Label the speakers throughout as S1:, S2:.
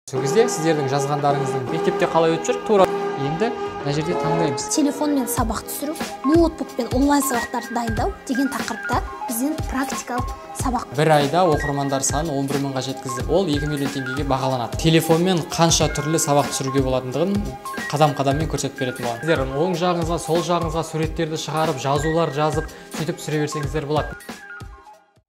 S1: Сол кезде сіздердің жазғандарыңыздың мектепте қалай өтіп жүр, тура енді мына жерде таңдаймыз.
S2: Телефонмен сабақ түсіру, ноутбукпен онлайн сабақтарды дайындау деген тақырыпта бізден практикалық сабақ.
S1: Бір айда оқырмандар санын 11 мыңға жеткізді. Ол 2 миллион теңгеге бағаланады. Телефонмен қанша түрлі сабақ түсіруге болатындығын қадам-қадаммен көрсетіп беретін болады. Сіздер оң жағыңызға, сол жағыңызға суреттерді шығарып, жазулар жазып, сөйтіп түсіре берсеңіздер болады.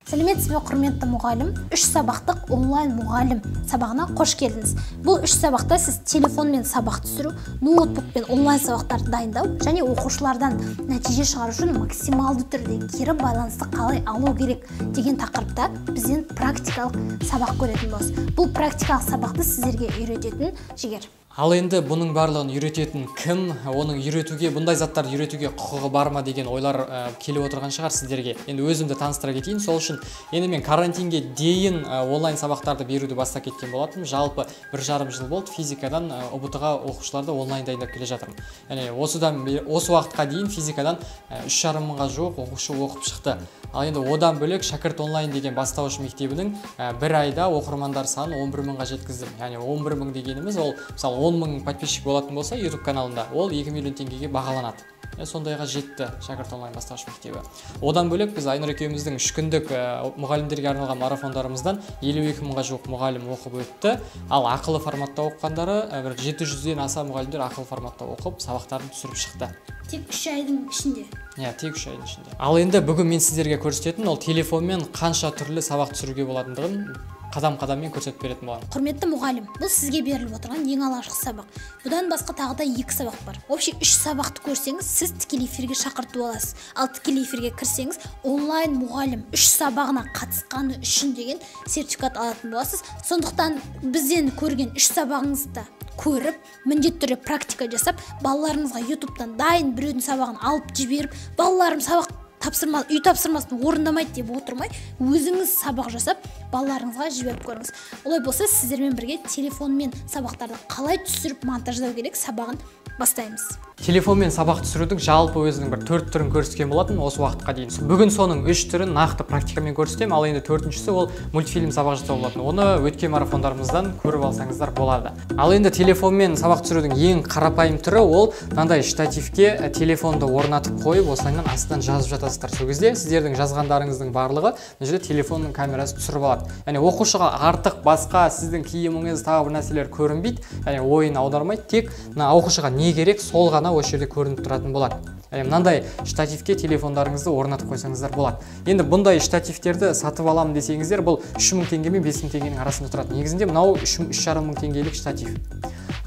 S2: Сәлеметсіз бе, құрметті мұғалім? 3 сабақтық онлайн мұғалім сабағына қош келдіңіз. Бұл 3 сабақта сіз телефонмен сабақ түсіру, ноутбукпен онлайн сабақтарды дайындау және оқушылардан нәтиже шығару үшін максималды түрде кері байланысты қалай алу керек деген тақырыпта бізден практикалық сабақ көретін боласыз. Бұл практикалық сабақты сіздерге үйрететін Жігер.
S1: Ал енді бұның барлығын үйрететін кім, оның үйретуге, бұндай заттарды үйретуге құқығы бар ма деген ойлар келіп отырған шығар сіздерге. Енді өзімді таныстыра кетейін. Сол үшін енді мен карантинге дейін онлайн сабақтарды беруді бастап кеткен болатым. Жалпы 1,5 жыл болды физикадан ұбт-ға оқушыларды онлайн дайындап келе жатырмын. Яғни осы уақытқа дейін физикадан 3,5 мыңға жуық оқушы оқып шықты. Ал енді одан бөлек шәкірт онлайн деген бастауыш мектебінің бір айда оқырмандар санын 11 мыңға жеткіздім. Яғни 11 мың дегеніміз ол мысалы 10 мың подписчик болатын болса YouTube каналында, ол 2 миллион теңгеге бағаланады. Сондайға жетті шәкірт онлайн бастауыш мектебі. Одан бөлек біз Айнұр екеуміздің 3 күндік мұғалімдерге арналған марафондарымыздан 52 мыңға жуық мұғалім оқып өтті. Ал ақылы форматта оқығандары 700-ден аса мұғалімдер ақылы форматта оқып сабақтарын түсіріп шықты.
S2: Тек 3 айдың ішінде.
S1: Тек 3 айдың ішінде. Ал енді бүгін мен сіздерге көрсететін ол телефонмен қанша түрлі сабақ түсіруге болатындығын қадам-қадаммен көрсетіп беретін боламын.
S2: Құрметті мұғалім, бұл сізге беріліп отырған ең алғашқы сабақ. Бұдан басқа тағы да 2 сабақ бар. Вообще 3 сабақты көрсеңіз, сіз тікелей эфирге шақыртып аласыз. Ал тікелей эфирге кірсеңіз, онлайн мұғалім 3 сабағына қатысқаны үшін деген сертификат алатын боласыз. Сондықтан бізден көрген 3 сабағыңызды көріп, міндетті түрде практика жасап, балаларыңызға YouTube'дан дайын біреудің сабағын алып жіберіп, балаларым сабақ үй тапсырмасын орындамайды деп отырмай, өзіңіз сабақ жасап, балаларыңызға жіберіп көріңіз. Олай болса, сіздермен бірге телефонмен сабақтарды қалай түсіріп монтаждау керек сабағын бастаймыз.
S1: Телефонмен сабақ түсірудің жалпы өзінің бір 4 түрін көрсеткен болатын осы уақытқа дейін. Бүгін соның 3 түрін нақты практикамен көрсетемін, ал енді 4-шісі ол мультфильм сабақ жасау болатын. Оны өткен марафондарымыздан көріп алсаңыздар болады. Ал енді телефонмен сабақ түсірудің ең қарапайым түрі ол мынандай штативке телефонды орнатып қойып, осылайынан астынан жазып жатасыздар. Сол кезде сіздердің жазғандарыңыздың барлығы мына жерде телефонның камерасы түсіріп алады. Яғни оқушыға артық басқа сіздің киіміңіз тағы бір нәрселер көрінбейді. Яғни ойын аудармайды, тек мына оқушыға не керек сол ғана осы жерде көрініп тұратын болады. Мынандай штативке телефондарыңызды орнатып қойсаңыздар болады. Енді бұндай штативтерді сатып аламын десеңіздер, бұл 3.000 теңге мен 5.000 теңгенің арасында тұрады. Негізінде мынау 3,5 мың теңгелік штатив.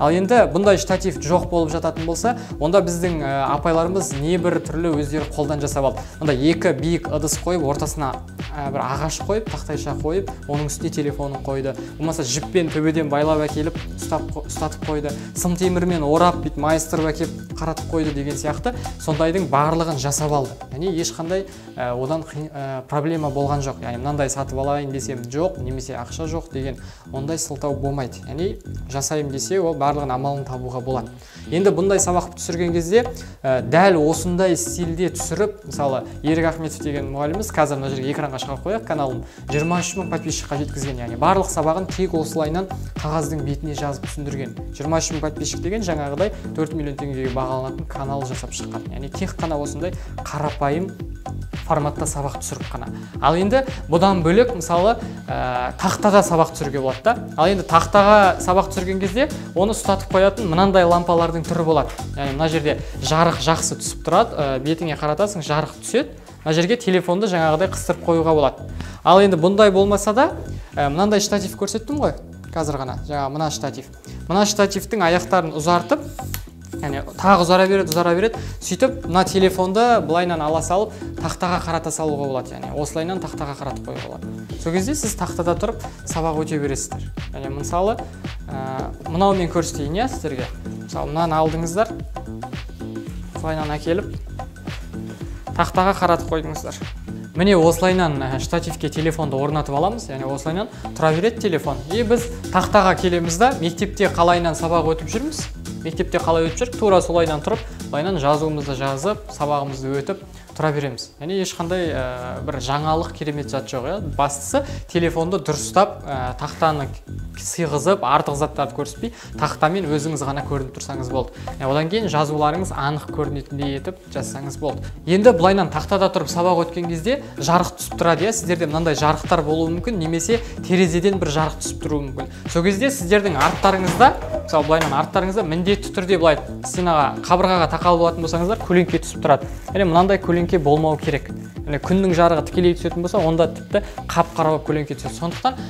S1: Ал енді бұндай штатив жоқ болып жататын болса, онда біздің апайларымыз не бір түрлі өздері қолдан жасап алды. Онда 2 биік ыдыс қойып, ортасына бір ағаш қойып, тақтайша қойып, оның үстіне телефонын қойды. Болмаса жіппен төбеден байлап әкеліп, ұстатып қойды. Сым темірмен орап, майыстырып әкеліп қаратып қойды деген сияқты сондайдың барлығын жасап алды. Яғни ешқандай одан проблема болған жоқ. Яғни мынандай сатып алайын десем жоқ, немесе ақша жоқ деген ондай сылтау болмайды. Яғни жасайым десе, ол барлығын амалын табуға болады. Енді бұндай сабақ түсірген кезде дәл осындай стильде түсіріп, мысалы Ерік Ахметов деген мұғаліміміз қазір мына жерге экранға шығарып қояйық, каналын 23 мың подписчикқа жеткізген. Яғни барлық сабағын тек осылайынан қағаздың бетіне жазып түсіндірген. 23 мың подписчик деген жаңағыдай 4 миллион теңгеге бағаланатын канал жасап шыққан. Яғни тек қана осындай қарапайым форматта сабақ түсіріп қана. Ал енді бұдан бөлек мысалы тақтаға сабақ түсіруге болады да. Ал енді тақтаға сабақ түсірген кезде оны ұстатып қоятын мынандай лампалардың түрі болады. Яғни мына жерде жарық жақсы түсіп тұрады, бетіңе қаратасың, жарық түседі. Мына жерге телефонды жаңағыдай қыстырып қоюға болады. Ал енді бұндай болмаса да мынандай штатив көрсеттім ғой қазір ғана. Жаңа мына штатив. Мына штативтің аяқтарын ұзартып, яғни тағы ұзара береді, сөйтіп мына телефонды былайынан ала салып тақтаға қарата салуға болады. Яғни осылайынан тақтаға қаратып қоюға болады. Сол кезде сіз тақтада тұрып сабақ өте бересіздер. Яғни мысалы мынаумен көрсетейін сіздерге. Мысалы мынаны алдыңыздар, осылайынан әкеліп тақтаға қаратып қойдыңыздар. Міне осылайынан штативке телефонды орнатып аламыз, яғни осылайынан тұра береді телефон. Біз тақтаға келеміз да, мектепте қалайынан сабақ өтіп жүрміз. Мектепте қалай өтіп жүр, тура солайынан тұрып, былайынан жазуымызды жазып, сабағымызды өтіп, тұра береміз. Яғни ешқандай бір жаңалық керемет зат жоқ, иә. Бастысы телефонды дұрыстап, тақтаны сыйғызып, артық заттарды көрсетпей, тақтамен өзіңіз ғана көрініп тұрсаңыз болды. Одан кейін жазуларыңыз анық көрінетіндей етіп жазсаңыз болды. Енді былайнан тақтада тұрып сабақ өткен кезде жарық түсіп тұрады, иә. Сіздерде мынандай жарықтар болуы мүмкін, немесе терезеден бір жарық түсіп тұруы мүмкін. Сол кезде сіздердің арттарыңызда, мысалы былайнан арттарыңызда міндетті түрде былай стенаға, қабырғаға тақалып болатын болсаңыздар, көлеңке түсіп тұрады. Яғни мынандай көлеңке болмау керек. Яғни күннің жарығы тікелей түсетін болса, онда тіпті қап-қара болып көлеңке түседі. Сондықтан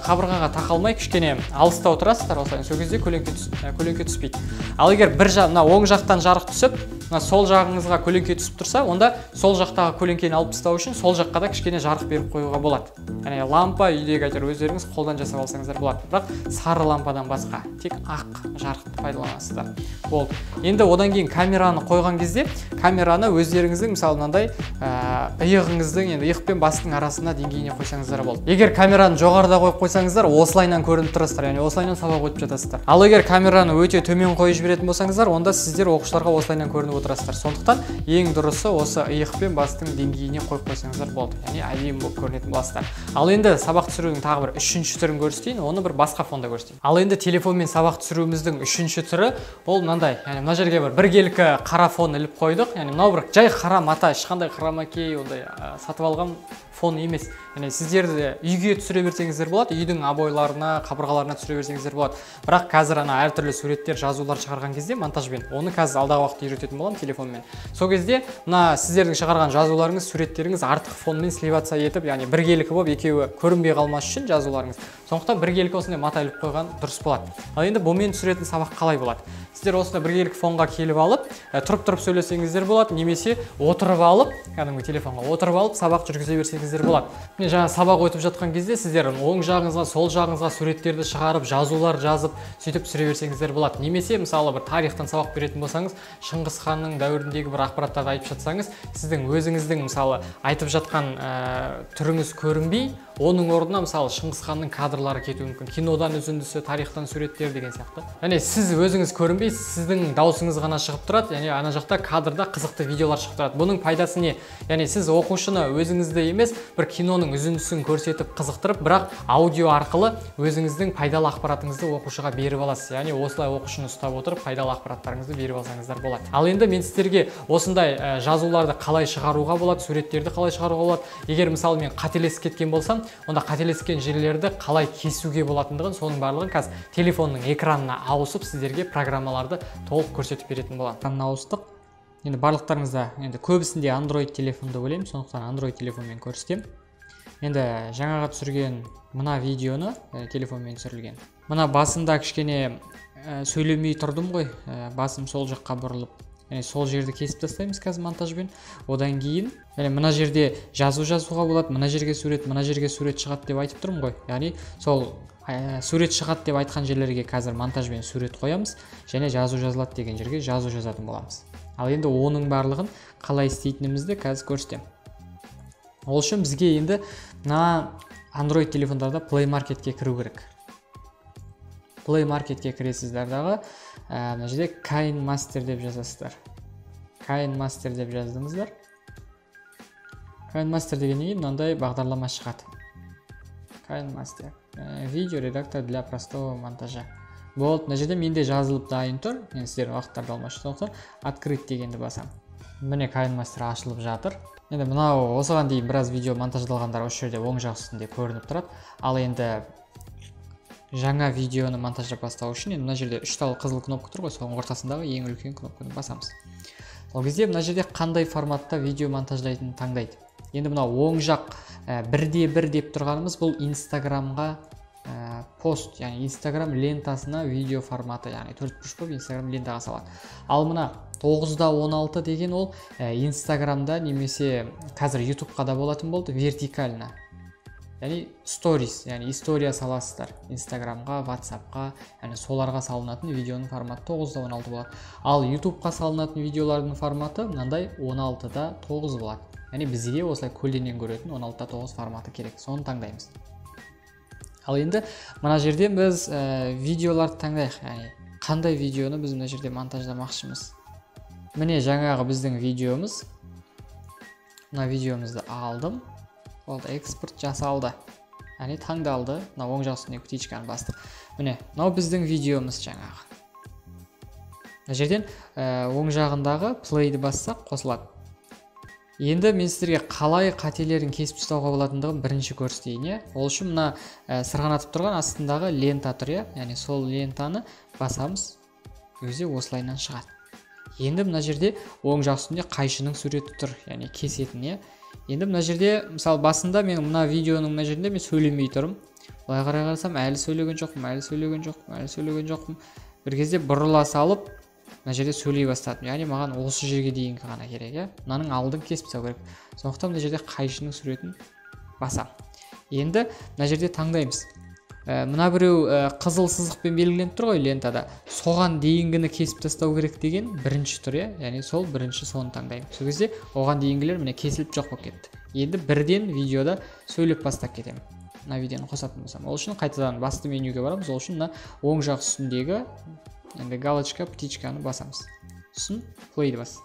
S1: қабырғаға тақалмай кішкене алыста отырасыздар, осылай. Сол кезде көлеңке түспейді. Ал егер бір жақ, оң жақтан жарық түсіп, сол жағыңызға көлеңке түсіп тұрса, онда сол жақтағы көлеңкені алып тастау үшін сол жаққа да кішкене жарық беріп қоюға болады. Яғни лампа үйдегі әйтеуір өздеріңіз қолдан жасап алсаңыздар болады. Бірақ сары лампадан басқа тек ақ жарықты пайдаланасыздар. Болды. Енді одан кейін камераны қойған кезде, камераны өздеріңіздің мысалы мынандай иығыңыздың, енді иық пен бастың арасына деңгейіне қойсаңыздар болды. Егер камераны жоғарыда қойып қойсаңыздар, осылайнан көрініп тұрасыздар, яғни осылайнан сабақ өтіп жатасыздар. Ал егер камераны өте төмен қойып жіберетін болсаңыздар, онда сіздер оқушыларға осылайнан көрініп отырасыздар. Сондықтан ең дұрысы осы иық пен бастың деңгейіне қойып қойсаңыздар болды. Яғни әдемі болып көрінетін боласыздар. Ал енді сабақ түсірудің тағы бір үшінші түрін көрсетейін, оны бір басқа фонда көрсетейін. Ал енді телефонмен сабақ түсіруіміздің үшінші түрі ол мынандай. Яғни мына жерге бір біркелкі қара фон іліп қойдық. Яғни мынау бір жай қара мата, ешқандай хромакей ондай сатып алған фон емес. Яғни сіздерді үйге түсіре берсеңіздер болады, үйдің обойларына, қабырғаларына түсіре берсеңіздер болады. Бірақ қазір әртүрлі суреттер, жазулар шығарған кезде монтажбен, оны қазір алдағы уақытта үйрететін боламын телефонмен. Сол кезде мына сіздердің шығарған жазуларыңыз, суреттеріңіз артық фонмен сливация етіп, яғни біркелкі болып екеуі көрінбей қалмас үшін жазуларыңыз. Сондықтан біркелкі осындай мата іліп қойған дұрыс болады. Ал енді бұмен түсіретін сабақ қалай болады? Сіздер осындай біркелкі фонға келіп алып, тұрып сөйлесеңіздер болады, немесе отырып алып, кәдімгі телефонға отырып алып сабақ жүргізе берсеңіздер болады. Мен жаңа сабақ өтіп жатқан кезде сіздер оң жағыңызға, сол жағыңызға суреттерді шығарып, жазулар жазып, сөйтіп түсіре берсеңіздер болады. Немесе мысалы бір тарихтан сабақ беретін болсаңыз, Шыңғыс ханның дәуіріндегі бір ақпараттарды айтып жатсаңыз, сіздің өзіңіздің мысалы айтып жатқан түріңіз көрінбей, оның орнына мысалы Шыңғыс ханның кадрлары кетуі мүмкін. Кинодан үзіндісі, тарихтан суреттер деген сияқты. Яғни сіз өзіңіз көрінбей, сіздің даусыңыз ғана шығып тұрады, яғни ана жақта кадрда қызықты видеолар шығып тұрады. Бұның пайдасы не? Яғни сіз оқушыны өзіңізді емес, бір киноның үзіндісін көрсетіп қызықтырып, бірақ аудио арқылы өзіңіздің пайдалы ақпаратыңызды оқушыға беріп аласыз. Яғни осылай оқушыны ұстап отырып, пайдалы ақпараттарыңызды беріп алсаңыздар болады. Ал енді мен сіздерге осындай жазуларды қалай шығаруға болады, суреттерді қалай шығаруға болады. Егер мысалы мен қателесіп кеткен болсам, онда қателескен жерлерді қалай кесуге болатындығын, соның барлығын қазір телефонның экранына ауысып сіздерге программаларды толық көрсетіп беретін боламын. Экранына ауыстық. Енді барлықтарыңызда, енді көбісінде Android телефонды ойлаймын, сондықтан Android телефонмен көрсетемін. Енді жаңаға түсірген мына видеоны телефонмен түсірілген. Мына басында кішкене сөйлемей тұрдым ғой, басым сол жаққа бұрылып. Яғни сол жерді кесіп тастаймыз қазір монтажбен. Одан кейін, мына жерде жазуға болады, мына жерге сурет шығады деп айтып тұрмын ғой. Яғни сол сурет шығады деп айтқан жерлерге қазір монтажбен сурет қоямыз, және жазу жазылады деген жерге жазу жазатын боламыз. Ал енді оның барлығын қалай істейтінімізді қазір көрсетемін. Ол үшін бізге енді мына Android телефондарда Play Marketке кіру керек. Play Marketке кіресіздер дағы, мына жерде KineMaster деп жазасыздар. KineMaster деп жаздыңыздар. KineMaster дегеннен кейін мынандай бағдарлама шығады. KineMaster. Видео редактор для простого монтажа. Болды, мына жерде менде жазылып дайын тұр. Мен сіздердің уақыттарды алмашы сондықтан открыть дегенді басам. Міне KineMaster ашылып жатыр. Енді мынау осыған дейін біраз видео монтаждалғандар осы жерде оң жақ үстінде көрініп тұрады. Ал енді жаңа видеоны монтаждап бастау үшін мына жерде 3 тал қызыл кнопка тұр ғой, соның ортасындағы ең үлкен кнопканы басамыз. Ол кезде мына жерде қандай форматта видео монтаждайтынын таңдайды. Енді мына оң жақ 1:1 деп тұрғанымыз бұл Инстаграмға пост, яғни Инстаграм лентасына видео форматы, яғни 4x болып Инстаграм лентаға салады. Ал мына 9:16 деген ол Инстаграмда немесе қазір ютубқа да болатын болды, вертикально. Яғни stories, яғни история саласыздар Инстаграмға, WhatsAppқа, яғни соларға салынатын видеоның форматы 9:16 болады. Ал ютубқа салынатын видеолардың форматы мынандай 16:9 болады. Яғни бізге осылай көлденең көретін 16:9 форматы керек. Соны таңдаймыз. Ал енді мына жерде біз видеоларды таңдайық. Яғни қандай видеоны біз мына жерде монтаждамақшымыз. Міне жаңағы біздің видеомыз. мына видеомызды алдым. Болды, экспорт жасалды. Яғни таңдалды. Мына оң жақ үстіндегі птичканы бастық. Міне, мынау біздің видеомыз жаңағы. Мына жерден оң жағындағы плейді бассақ қосылады. Енді мен сіздерге қалай қателерін кесіп тастауға болатындығын бірінші көрсетейін. Ол үшін мына сырғанатып тұрған астындағы лента тұр, яғни сол лентаны басамыз, өзі осылайынан шығады. Енді мына жерде оң жақ үстінде қайшының суреті тұр, яғни кесетін. Енді мына жерде, мысалы басында мен мына видеоның мына жерінде мен сөйлемей тұрмын. Былай қарай қарасам, әлі сөйлеген жоқпын. Бір кезде бұрыла салып, мына жерде сөйлей бастадым. Яғни маған осы жерге дейінгі ғана керек. Мынаның алдын кесіп тастау керек. Сондықтан мына жерде қайшының суретін басам. Енді мына жерде таңдаймыз. Мына біреу қызыл сызықпен белгіленіп тұр ғой лентада. Соған дейінгіні кесіп тастау керек деген бірінші тұр, яғни сол бірінші соны таңдаймын. Сол кезде оған дейінгілер міне кесіліп жоқ болып кетті. Енді бірден видеода сөйлеп бастап кетемін. Мына видеоны қосатын болсам. Ол үшін қайтадан басты менюге барамыз. Ол үшін мына оң жақ үстіндегі енді галочка птичканы басамыз. Сосын плейді бас.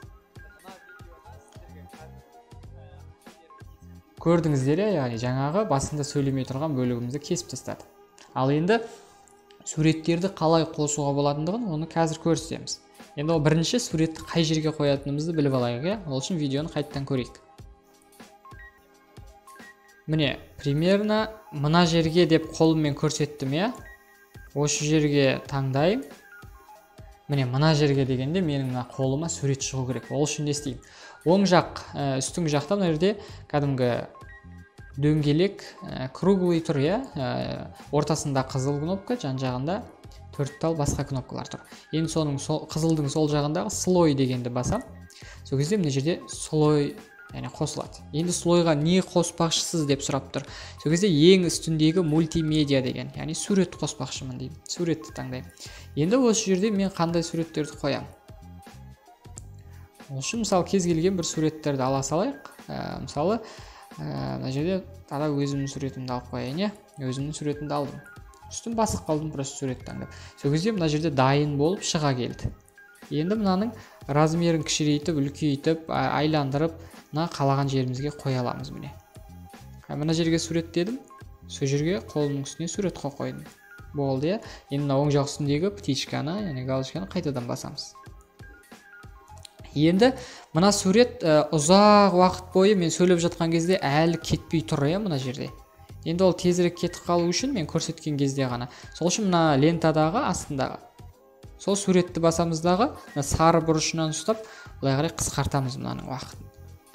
S1: Көрдіңіздер, яғни жаңағы басында сөйлемей тұрған бөлігімізді кесіп тастады. Ал енді суреттерді қалай қосуға болатындығын оны қазір көрсетеміз. Енді ол бірінші суретті қай жерге қоятынымызды біліп алайық. Ол үшін видеоны қайттан көрейік. Міне, примерно мына жерге деп қолыммен көрсеттім. Осы жерге таңдайым. Міне, мына жерге дегенде менің қолыма сурет шығу керек. Ол үшін не істеймін? Оң жақ, үстіңгі жақта мына жерде кәдімгі дөңгелек круглый тұр, ортасында қызыл кнопка, жан жағында 4 тал басқа кнопкалар тұр. Енді соның қызылдың сол жағындағы слой дегенді басам. Сол кезде мына жерде слой қосылады. Енді слойға не қоспақшысыз деп сұрап тұр. Сол кезде ең үстіндегі мультимедиа деген, яғни сурет қоспақшымын деймін. Суретті таңдаймын. Енді осы жерде мен қандай суреттерді қоям? Ол үшін мысалы кез келген бір суреттерді ала салайық. Мысалы мына жерде тада өзімнің суретімді алып қояйын. Өзімнің суретімді алдым. Үстін басып қалдым, просто сурет таңдап. Сол кезде мына жерде дайын болып шыға келді. Енді мынаның размерін кішірейтіп, үлкейтіп, айландырып, мына қалаған жерімізге қоя аламыз міне. Мына жерге сурет дедім. Сол жерге қолымның үстіне сурет қойдым. Болды. Енді мына оң жақ үстіндегі птичканы, яғни галочканы қайтадан басамыз. Енді мына сурет ұзақ уақыт бойы мен сөйлеп жатқан кезде әлі кетпей тұр, мына жерде. Енді ол тезірек кетіп қалу үшін мен көрсеткен кезде ғана. Сол үшін мына лентадағы астындағы сол суретті басамыздағы сары бұрышынан ұстап, былай қарай қысқартамыз мынаның уақытын.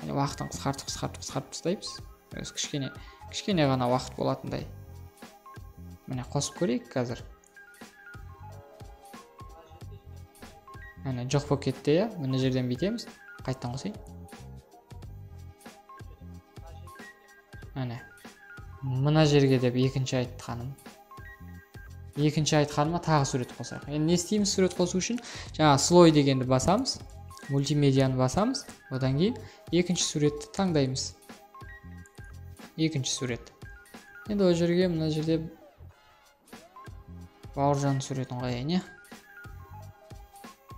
S1: Яғни уақытын қысқартып тастаймыз. Кішкене ғана уақыт болатындай. Міне қосып көрейік қазір. Міне жоқ болып кетті, мына жерден бүйтеміз. Қайттан қосайын. Міне. Мына жерге деп екінші айтқаныма тағы сурет қосайық. Енді не істейміз сурет қосу үшін? Жаңа слой дегенді басамыз, мультимедианы басамыз, одан кейін екінші суретті таңдаймыз. Екінші сурет. Енді ол жерге мына жерде Бауыржан суретін қояйын.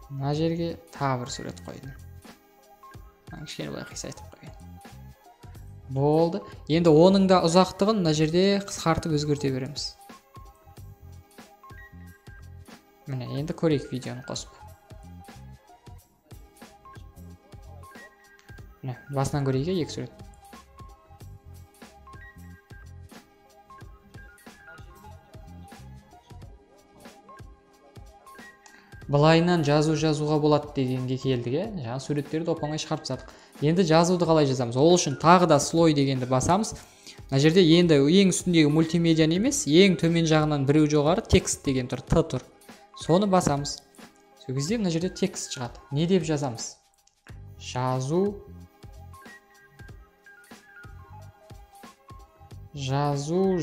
S1: Мына жерге тағы бір сурет қойдым. Кішкене былай қисайтып қояйын. Болды. Енді оның да ұзақтығын мына жерде қысқартып өзгерте береміз. Міне, енді көрейік видеоны қосып. Міне, басынан көрейік, екі сурет. Былайынан жазуға болады дегенге келдік, жаңа суреттерді оп-оңай шығарып тастадық. Енді жазуды қалай жазамыз? Ол үшін тағы да слой дегенді басамыз. Мына жерде енді ең үстіндегі мультимедиа емес, ең төмен жағынан біреу жоғары текст деген тұр, Т тұр. Соны басамыз. Сол кезде мына жерде текст шығады. Не деп жазамыз? Жазу. Жазу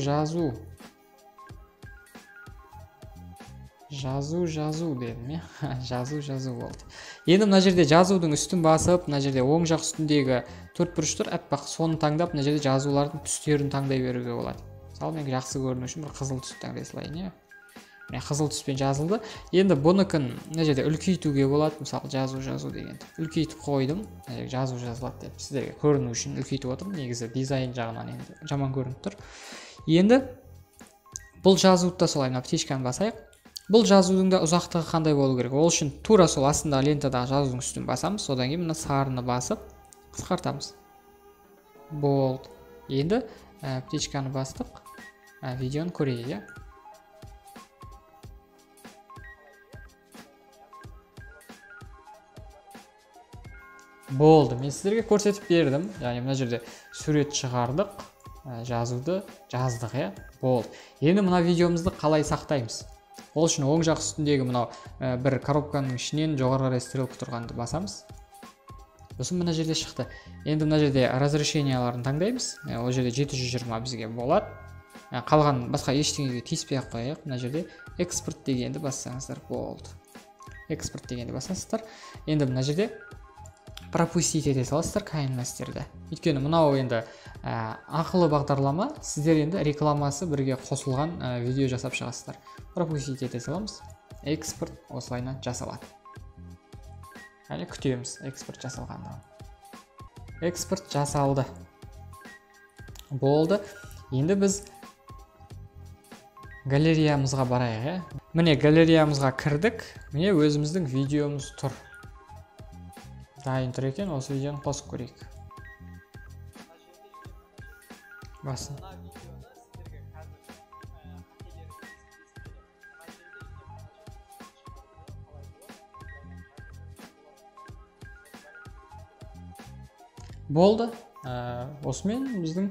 S1: дедім, жазу болды. Енді мына жерде жазудың үстін басып, мына жерде оң жақ үстіндегі төрт бұрыш тұр, аппақ, соны таңдап, мына жерде жазулардың түстерін таңдай беруге болады. Мысалы, мен жақсы көріну үшін бір қызыл түсті таңдай салайын. міне қызыл түспен жазылды. Енді бұныкін мына жерде үлкейтуге болады, мысалы жазу дегенді үлкейтіп қойдым, жазу жазылады деп сіздерге көріну үшін үлкейтіп отырмын. Негізі дизайн жағынан енді жаман көрініп тұр. Енді бұл жазуды да солай, мына птичканы басайық. Бұл жазудың да ұзақтығы қандай болу керек? Ол үшін тура сол астындағы лентадағы жазудың үстін басамыз, содан кейін мына сарыны басып қысқартамыз. Болды. Енді птичканы бастық, видеоны көрейік. Болды, мен сіздерге көрсетіп бердім. Яғни мына жерде сурет шығардық, жазуды жаздық, болды. Енді мына видеомызды қалай сақтаймыз? Ол үшін оң жақ үстіндегі мынау бір коробканың ішінен жоғары қарай стрелка тұрғанды басамыз. Сосын мына жерде шықты. Енді мына жерде разрешенияларын таңдаймыз. Ол жерде 720 бізге болады. Қалған басқа ештеңеге тиіспей-ақ қояйық. Мына жерде экспорт дегенді бассаңыздар болды. Экспорт дегенді басасыздар. Енді мына жерде пропустить ете саласыздар қайынмастерді. Өйткені мынау енді ақылы бағдарлама, сіздер енді рекламасы бірге қосылған видео жасап шығасыздар. Пропустить ете саламыз. Экспорт осылайна жасалады. Әлі күтеміз экспорт жасалғанды. Экспорт жасалды. Болды. Енді біз галереямызға барайық. Міне галереямызға кірдік. Міне өзіміздің видеомыз тұр. Дайын тұр екен, осы видеоны қосып көрейік. Басын. Болды. Осымен біздің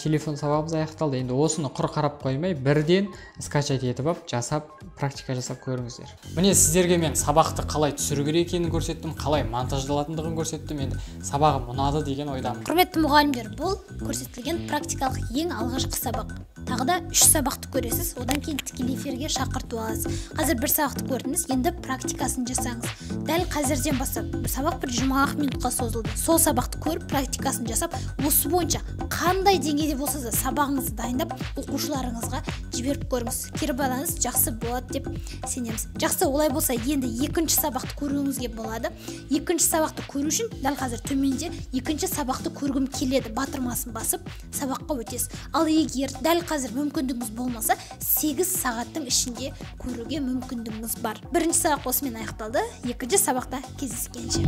S1: телефон сабағымыз аяқталды. Енді осыны құр қарап қоймай, бірден скачать етіп алып, жасап, практика жасап көріңіздер. Міне сіздерге мен сабақты қалай түсіру керек екенін көрсеттім, қалай монтаждалатындығын көрсеттім. Енді сабағым ұнады деген ойдамын.
S2: Құрметті мұғалімдер, бұл көрсетілген практикалық ең алғашқы сабақ. Тағы да 3 сабақты көресіз, одан кейін тікелей эфирге шақырту аласыз. Қазір бір сабақты көрдіңіз, енді практикасын жасаңыз. Дәл қазірден бастап, сабақ бір 20 минутқа созылды. Сол сабақты көріп, практикасын жасап, осы бойынша қандай деңгейде болса да сабағыңызды дайындап, оқушыларыңызға жіберіп көріңіз. Кері байланыс жақсы болады деп сенеміз. Жақсы, олай болса, енді екінші сабақты көруіңізге болады. Екінші сабақты көру үшін дәл қазір төменде екінші сабақты көргім келеді батырмасын басып сабаққа өтесіз. Ал егер дәл қазір мүмкіндігіңіз болмаса, 8 сағаттың ішінде көруге мүмкіндігіңіз бар. Бірінші сабақ осымен аяқталды. Екінші сабақта кездескенше.